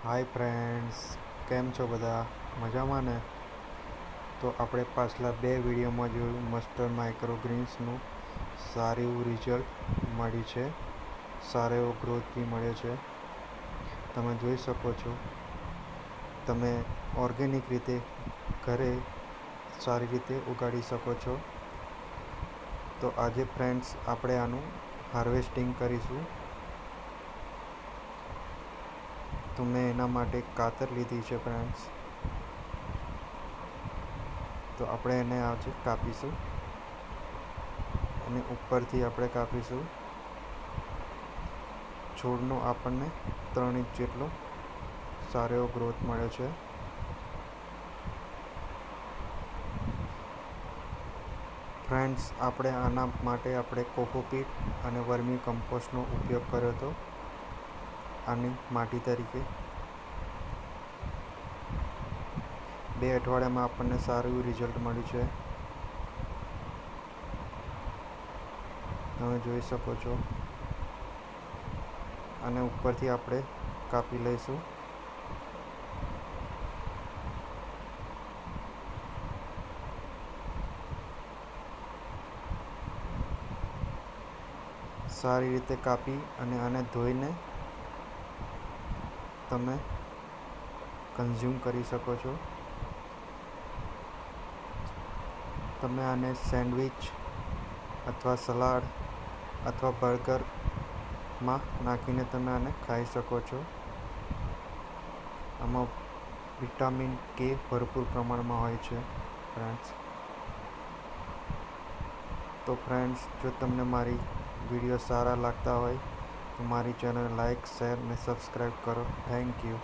Hi friends, કેમ છો બધા? મજામાં ને? તો આપણે પાછલા 2 વિડીયોમાં જોયું મસ્ટર્ડ માઇક્રોગ્રીન્સનું સારું એવું રિઝલ્ટ મળ્યું છે, સારો એવો ગ્રોથ બી મળ્યો છે. તમે જોઈ શકો છો, તમે ઓર્ગેનિક રીતે ઘરે સારી રીતે ઉગાડી શકો છો. તો આજે ફ્રેન્ડ્સ આપણે આનું હાર્વેસ્ટિંગ કરીશું. તો મેં એના માટે કાતર લીધી છે ફ્રેન્ડ્સ. તો આપણે એને આજે કાપીશું અને ઉપરથી આપણે કાપીશું. છોડનો આપણને 3 ઇંચ જેટલો સારો એવો ગ્રોથ મળ્યો છે. ફ્રેન્ડ્સ, આપણે આના માટે આપણે કોકોપીટ અને વર્મી કમ્પોસ્ટનો ઉપયોગ કર્યો હતો આની માટી તરીકે. 2 અઠવાડિયામાં આપણને સારું એવું રિઝલ્ટ મળ્યું છે. તમે જોઈ શકો છો. અને ઉપરથી આપણે કાપી લઈશું. સારી રીતે કાપી અને આને ધોઈને તમે કન્ઝ્યુમ કરી શકો છો. તમે આને સેન્ડવિચ અથવા સલાડ અથવા બર્ગરમાં નાખીને તમે આને ખાઈ શકો છો. આમાં વિટામિન કે ભરપૂર પ્રમાણમાં હોય છે ફ્રેન્ડ્સ. તો ફ્રેન્ડ્સ, જો તમને મારી વિડીયો સારા લાગતા હોય તો મારી ચેનલ લાઈક, શેર અને સબસ્ક્રાઈબ કરો. Thank you.